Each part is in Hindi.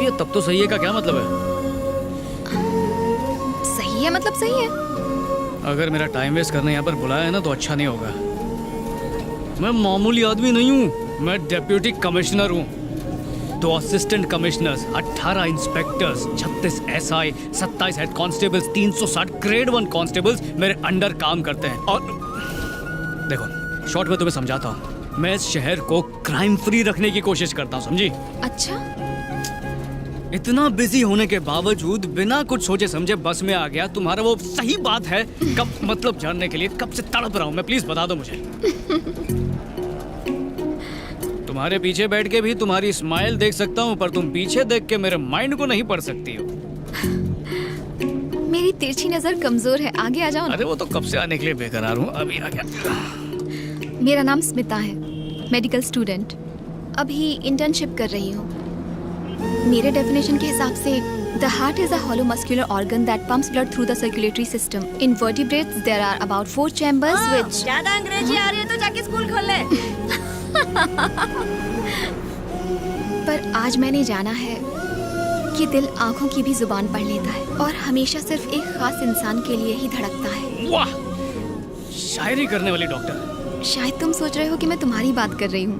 ये तब तो सही है का क्या मतलब है? सही है मतलब सही है। अगर मेरा टाइम वेस्ट करने यहाँ पर बुलाया है ना तो अच्छा नहीं होगा। मैं मामूली आदमी नहीं हूँ, मैं डेप्यूटी कमिश्नर हूँ। 2 assistant commissioners, 18 inspectors, 36 SI, 27 head constables, 360 grade 1 constables मेरे अंडर काम करते हैं। और देखो शॉर्ट में तुम्हें समझाता हूँ, मैं इस शहर को क्राइम फ्री रखने की कोशिश करता हूँ, समझी? अच्छा, इतना बिजी होने के बावजूद बिना कुछ सोचे समझे बस में आ गया। तुम्हारा वो सही बात है कब मतलब जानने के लिए कब से तड़प रहा हूँ मैं, प्लीज बता दो मुझे। तुम्हारे पीछे बैठ के भी तुम्हारी स्माइल देख सकता हूँ, पर तुम पीछे देख के मेरे माइंड को नहीं पढ़ सकती हो। मेरी तिरछी नजर कमजोर है, आगे आ जाओ ना। अरे वो तो कब से आने के लिए बेकरार हूँ, अभी आ गया। मेरा नाम स्मिता है, मेडिकल स्टूडेंट, अभी इंटर्नशिप कर रही हूँ। मेरे डेफिनेशन के हिसाब से the heart is a hollow muscular organ that pumps blood through the circulatory system. In vertebrates there are about 4 chambers which ज्यादा अंग्रेजी आ रही है तो जाके स्कूल खोल ले। पर आज मैंने जाना है कि दिल आंखों की भी जुबान पढ़ लेता है और हमेशा सिर्फ एक खास इंसान के लिए ही धड़कता है। वाह, शायरी करने वाली डॉक्टर। शायद तुम सोच रहे हो कि मैं तुम्हारी बात कर रही हूँ।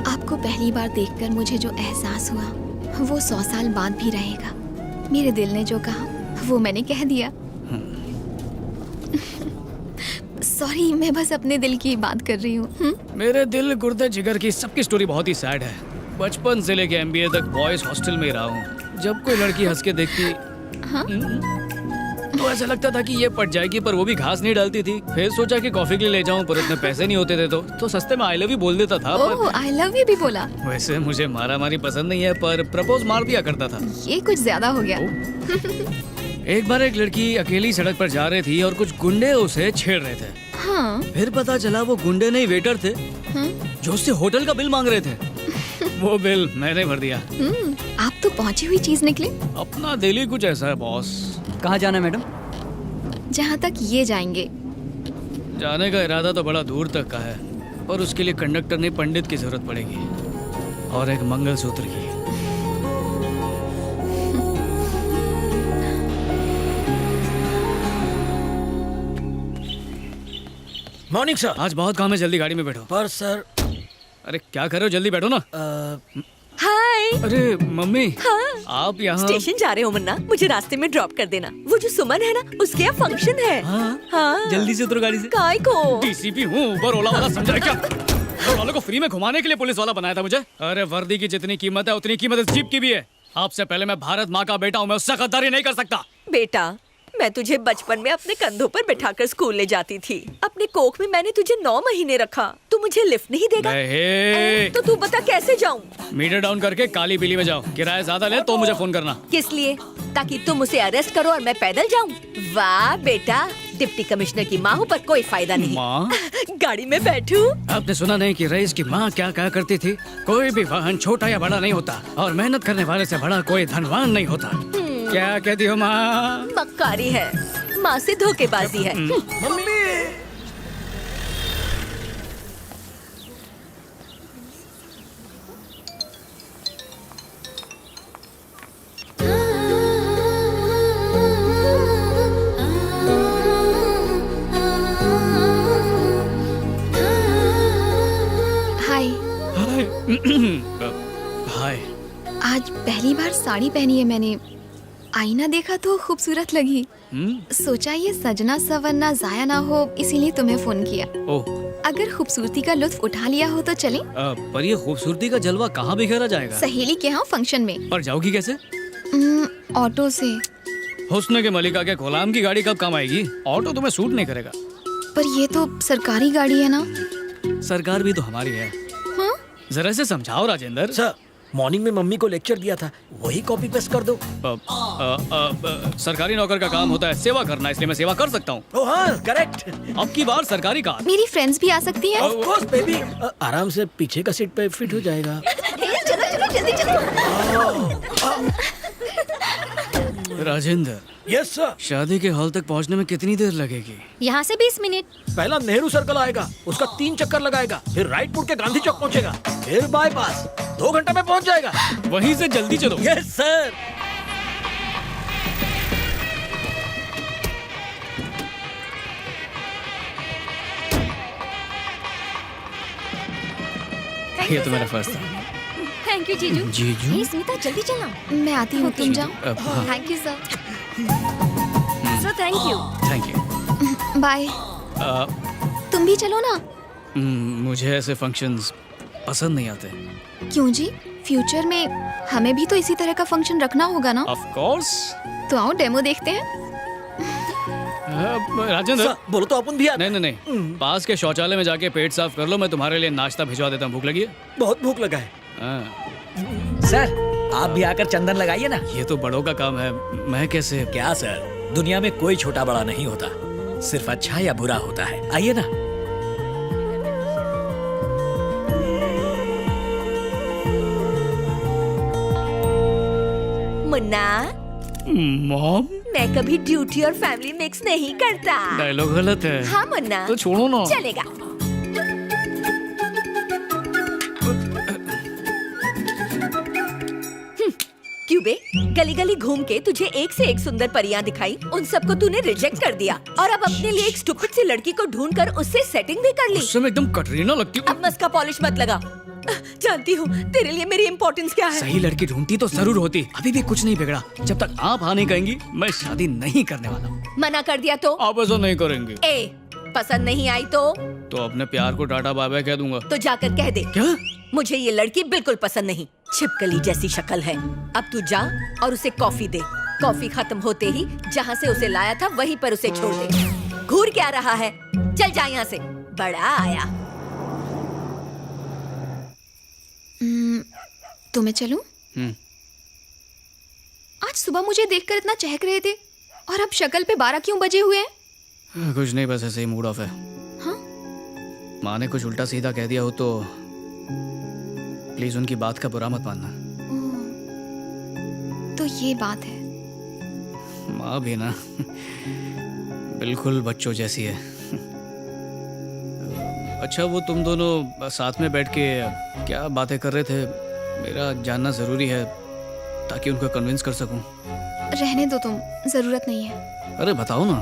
आपको पहली बार देखकर मुझे जो एहसास हुआ वो 100 साल बाद भी रहेगा। मेरे दिल ने जो कहा वो मैंने कह दिया। सॉरी, मैं बस अपने दिल की बात कर रही हूँ। मेरे दिल गुर्दे जिगर की सबकी स्टोरी बहुत ही सैड है। बचपन से लेके MBA तक बॉयज हॉस्टल में रहा हूँ। जब कोई लड़की हंस के देखती तो ऐसा लगता था कि ये पट जाएगी, पर वो भी घास नहीं डालती थी। फिर सोचा कि कॉफी के लिए ले जाऊं, पर इतने पैसे नहीं होते थे तो सस्ते में आई लव यू बोल देता था। ओह, आई लव यू भी बोला? वैसे मुझे मारा मारी पसंद नहीं है, पर प्रपोज मार दिया करता था। ये कुछ ज्यादा हो गया। एक बार एक लड़की अकेली सड़क पर जा रही थी और कुछ गुंडे उसे छेड़ रहे थे। हाँ। फिर पता चला वो गुंडे नहीं वेटर थे जो उससे होटल का बिल मांग रहे थे। वो बिल मैंने भर दिया। आप तो पहुंची हुई चीज निकले। अपना दिल ही कुछ ऐसा है बॉस। कहाँ जाना है मैडम? जहाँ तक ये जाएंगे। जाने का इरादा तो बड़ा दूर तक का है, पर उसके लिए कंडक्टर नहीं पंडित की जरूरत पड़ेगी, और एक मंगलसूत्र की। Morning sir. आज बहुत काम है, जल्दी गाड़ी में बैठो। पर सर। अरे क्या कर रहे हो, जल्दी बैठो ना। हाय। अरे मम्मी। हाँ। आप यहाँ? स्टेशन जा रहे हो मुन्ना, मुझे रास्ते में ड्रॉप कर देना। वो जो सुमन है ना, उसके यहाँ फंक्शन है। हाँ। जल्दी से उतरो गाड़ी से। काय को? DCP हूँ, ऊबर ओला वाला समझा क्या? घर वालों को फ्री में घुमाने के लिए पुलिस वाला बनाया था मुझे। अरे वर्दी की जितनी कीमत है उतनी कीमत इस जीप की भी है। आपसे पहले मैं भारत माँ का बेटा हूँ, मैं उससे गद्दारी नहीं कर सकता। बेटा, मैं तुझे बचपन में अपने कंधों पर बिठाकर स्कूल ले जाती थी। अपने कोख में मैंने तुझे 9 महीने रखा। तू मुझे लिफ्ट नहीं देगा? नहीं। तो तू बता कैसे जाऊँ? मीटर डाउन करके काली बिल्ली में जाओ। किराया ज्यादा ले तो मुझे फोन करना। किस लिए? ताकि तुम उसे अरेस्ट करो और मैं पैदल जाऊँ? वाह बेटा, डिप्टी कमिश्नर की माँ हूँ पर कोई फायदा नहीं। माँ? गाड़ी में बैठू? आपने सुना नहीं कि रईस की माँ क्या क्या करती थी? कोई भी वाहन छोटा या बड़ा नहीं होता, और मेहनत करने वाले से बड़ा कोई धनवान नहीं होता। क्या कहती हो माँ? मक्कारी है, माँ से धोखेबाजी है। मम्मी। हाय। हाय। आज पहली बार साड़ी पहनी है मैंने। आईना देखा तो खूबसूरत लगी। सोचा ये सजना सवरना जाया ना हो, इसीलिए तुम्हें फोन किया। ओह। अगर खूबसूरती का लुत्फ उठा लिया हो तो चलें? पर ये खूबसूरती का जलवा कहाँ बिखेरा जाएगा? सहेली के यहाँ फंक्शन में। पर जाओगी कैसे? ऑटो से। हुस्न के मलिका के गुलाम की गाड़ी कब काम आएगी? ऑटो तुम्हें सूट नहीं करेगा। पर ये तो सरकारी गाड़ी है ना। सरकार भी तो हमारी है। हाँ? जरा से समझाओ राजेंद्र। सर, मॉर्निंग में मम्मी को लेक्चर दिया था, वही कॉपी पेस्ट कर दो। सरकारी नौकर का काम होता है सेवा करना, इसलिए मैं सेवा कर सकता हूँ। ओह हाँ, करेक्ट। अब की बार सरकारी कार। मेरी फ्रेंड्स भी आ सकती हैं। ऑफ कोर्स बेबी, आराम से पीछे का सीट पे फिट हो जाएगा। चलो चलो जल्दी चलो। Rajendra, yes sir. शादी के हॉल तक पहुंचने में कितनी देर लगेगी? यहाँ से 20 मिनट। पहला नेहरू सर्कल आएगा, उसका 3 चक्कर लगाएगा, फिर राइट मुड़ के गांधी चौक पहुंचेगा, फिर बाईपास। 2 घंटे में पहुंच जाएगा। वहीं से जल्दी चलो। Yes sir. ये तो मेरा फर्स्ट था। थैंक यू जीजू। जीजू? हे स्मिता जल्दी चलना। मैं आती हूँ, तुम जाओ। हाँ। Thank you sir. Sir thank you. Thank you. Bye. तुम भी चलो ना। मुझे ऐसे फंक्शंस पसंद नहीं आते। क्यों जी? फ्यूचर में हमें भी तो इसी तरह का फंक्शन रखना होगा ना। Of course. तो आओ डेमो देखते हैं। राजेंद्र, सर, बोलो तो अपन भी आते। नहीं, पास के शौचालय में जाके पेट साफ कर लो, मैं तुम्हारे लिए नाश्ता भिजवा देता हूँ। भूख लगी है? बहुत भूख लगा है। हाँ। सर, आप भी आकर चंदन लगाइए ना। ये तो बड़ों का काम है, मैं कैसे? क्या सर, दुनिया में कोई छोटा बड़ा नहीं होता, सिर्फ अच्छा या बुरा होता है। आइए ना। मुन्ना, मॉम, मैं कभी ड्यूटी और फैमिली मिक्स नहीं करता। डायलॉग गलत है। हाँ मुन्ना, तो छोड़ो ना। चलेगा। क्यों बे? गली गली घूम के तुझे एक से एक सुंदर परियां दिखाई, उन सबको तूने रिजेक्ट कर दिया और अब अपने लिए एक स्टूपिड सी लड़की को ढूंढ कर उससे सेटिंग भी कर ली। उससे मैं एकदम कटरीना लगती हूँ। अब मस्का पॉलिश मत लगा। जानती हूँ तेरे लिए मेरी इम्पोर्टेंस क्या है। सही लड़की ढूंढती तो जरूर होती। अभी भी कुछ नहीं बिगड़ा। जब तक आप हाँ नहीं कहेंगी, मैं शादी नहीं करने वाला। मना कर दिया तो? आप ऐसा नहीं करेंगे। ए, पसंद नहीं आई तो अपने प्यार को टाटा बाय बाय कह दूंगा। तो जाकर कह दे, क्या? मुझे ये लड़की बिल्कुल पसंद नहीं, छिपकली जैसी शक्ल है। अब तू जा और उसे कॉफी दे। कॉफी खत्म होते ही जहाँ से उसे लाया था वहीं पर उसे छोड़ दे। घूर क्या रहा है? चल जा यहाँ से, बड़ा आया। तो मैं चलूं? आज सुबह मुझे देखकर इतना चहक रहे थे और अब शक्ल पे 12 क्यों बजे हुए हैं? कुछ नहीं, बस ऐसे ही मूड ऑफ है। हाँ? माँ ने कुछ उल्टा सीधा कह दिया हो तो प्लीज उनकी बात का बुरा मत मानना। तो ये बात है। माँ भी ना बिल्कुल बच्चों जैसी है। अच्छा, वो तुम दोनों साथ में बैठ के क्या बातें कर रहे थे? मेरा जानना जरूरी है ताकि उनको कन्विंस कर सकूं। रहने दो तुम, जरूरत नहीं है। अरे बताओ ना।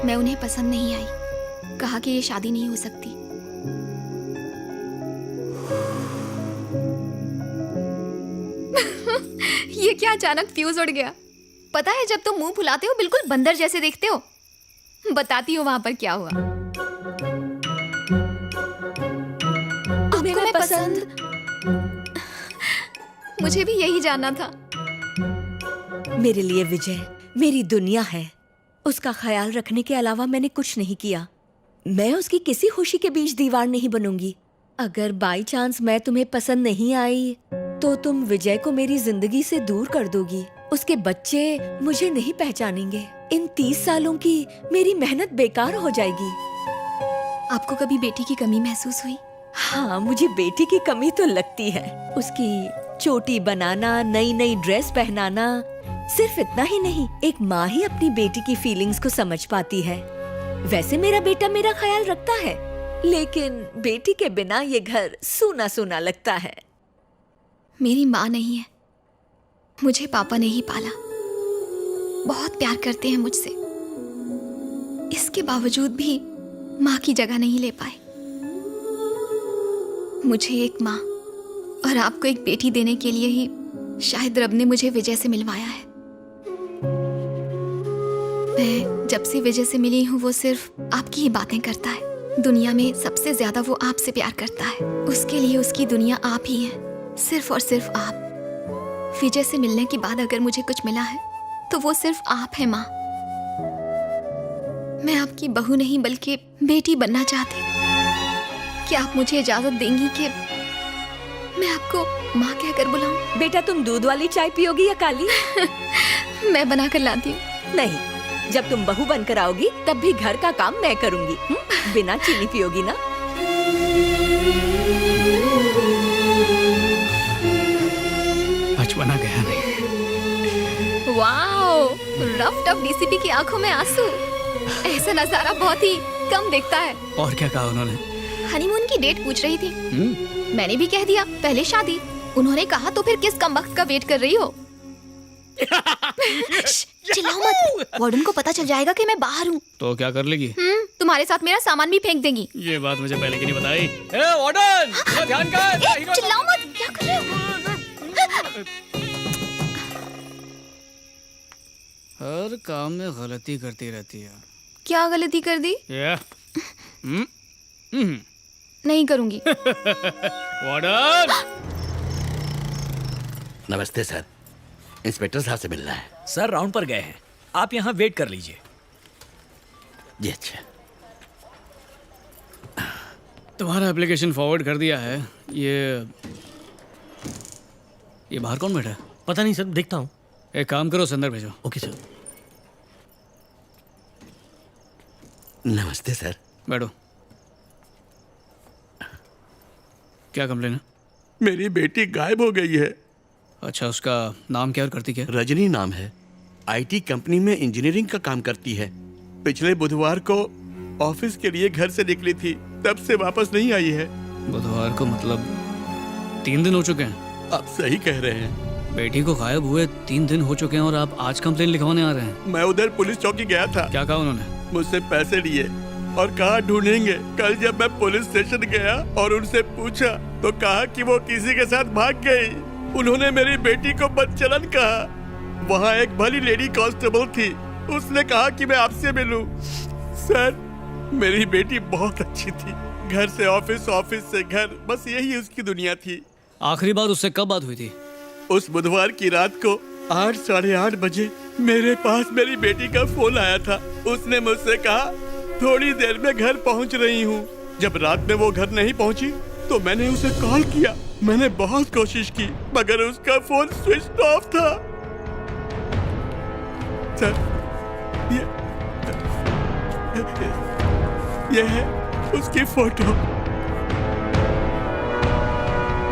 मैं उन्हें पसंद नहीं आई, कहा कि ये शादी नहीं हो सकती। ये क्या अचानक फ्यूज उड़ गया? पता है जब तुम मुंह फुलाते हो बिल्कुल बंदर जैसे देखते हो। बताती हूँ वहां पर क्या हुआ। आपको मैं पसंद? मुझे भी यही जानना था। मेरे लिए विजय मेरी दुनिया है। उसका ख्याल रखने के अलावा मैंने कुछ नहीं किया। मैं उसकी किसी खुशी के बीच दीवार नहीं बनूंगी। अगर बाई चांस मैं तुम्हें पसंद नहीं आई तो तुम विजय को मेरी जिंदगी से दूर कर दोगी। उसके बच्चे मुझे नहीं पहचानेंगे। इन 30 सालों की मेरी मेहनत बेकार हो जाएगी। आपको कभी बेटी की कमी महसूस हुई? हाँ, मुझे बेटी की कमी तो लगती है। उसकी चोटी बनाना, नई नई ड्रेस पहनाना। सिर्फ इतना ही नहीं, एक माँ ही अपनी बेटी की फीलिंग्स को समझ पाती है। वैसे मेरा बेटा मेरा ख्याल रखता है, लेकिन बेटी के बिना ये घर सूना सूना लगता है। मेरी माँ नहीं है, मुझे पापा ने ही पाला। बहुत प्यार करते हैं मुझसे, इसके बावजूद भी माँ की जगह नहीं ले पाए। मुझे एक माँ और आपको एक बेटी देने के लिए ही शायद रब ने मुझे विजय से मिलवाया है। मैं जब से विजय से मिली हूँ वो सिर्फ आपकी ही बातें करता है। दुनिया में सबसे ज्यादा वो आपसे प्यार करता है। उसके लिए उसकी दुनिया आप ही है, सिर्फ और सिर्फ आप। विजय से मिलने के बाद अगर मुझे कुछ मिला है तो वो सिर्फ आप है माँ। मैं आपकी बहू नहीं बल्कि बेटी बनना चाहती। क्या आप मुझे इजाजत देंगी कि मैं आपको माँ कहकर बुलाऊं? बेटा, तुम दूध वाली चाय पियोगी या काली? मैं बना कर लाती हूँ। नहीं, जब तुम बहू बनकर आओगी तब भी घर का काम मैं करूंगी। बिना चीनी पियोगी ना? बचपना गया नहीं। रफ टफ डीसीपी की आंखों में आंसू। ऐसा नजारा बहुत ही कम दिखता है। और क्या कहा उन्होंने? हनीमून की डेट पूछ रही थी। मैंने भी कह दिया पहले शादी। उन्होंने कहा तो फिर किस कमबख्त का वेट कर रही हो? चिल्लाओ मत, वार्डन को पता चल जाएगा कि मैं बाहर हूँ। तो क्या कर लेगी? तुम्हारे साथ मेरा सामान भी फेंक देंगी। ये बात मुझे पहले की नहीं बताई। ए वार्डन, थोड़ा ध्यान कर। चिल्लाओ मत, क्या कर रहे हो? हर काम में गलती करती रहती है। क्या गलती कर दी? नहीं करूंगी। वार्डन! नमस्ते सर, इंस्पेक्टर साहब से मिलना है। सर राउंड पर गए हैं, आप यहाँ वेट कर लीजिए। जी अच्छा। तुम्हारा एप्लीकेशन फॉरवर्ड कर दिया है। ये बाहर कौन बैठा है? पता नहीं सर, देखता हूँ। एक काम करो, अंदर भेजो। Okay sir. नमस्ते सर। बैठो। क्या कंप्लेन है? मेरी बेटी गायब हो गई है। अच्छा, उसका नाम क्या और करती क्या? रजनी नाम है। आईटी कंपनी में इंजीनियरिंग का काम करती है। पिछले बुधवार को ऑफिस के लिए घर से निकली थी, तब से वापस नहीं आई है। बुधवार को मतलब 3 दिन हो चुके हैं? आप सही कह रहे हैं। बेटी को गायब हुए 3 दिन हो चुके हैं और आप आज कंप्लेन लिखवाने आ रहे हैं? मैं उधर पुलिस चौकी गया था। क्या कहा उन्होंने? मुझसे पैसे लिए और कहा ढूंढेंगे। कल जब मैं पुलिस स्टेशन गया और उनसे पूछा तो कहा कि वो किसी के साथ भाग गई। उन्होंने मेरी बेटी को बदचलन कहा। वहाँ एक भली लेडी कांस्टेबल थी, उसने कहा कि मैं आपसे मिलूं। सर, मेरी बेटी बहुत अच्छी थी। घर से ऑफिस, ऑफिस से घर, बस यही उसकी दुनिया थी। आखिरी बार उससे कब बात हुई थी? उस बुधवार की रात को 8, साढ़े 8 बजे मेरे पास मेरी बेटी का फोन आया था। उसने मुझसे कहा थोड़ी देर में घर पहुंच रही हूँ। जब रात में वो घर नहीं पहुंची तो मैंने उसे कॉल किया। मैंने बहुत कोशिश की मगर उसका फोन स्विच ऑफ था। सर, ये है उसकी फोटो।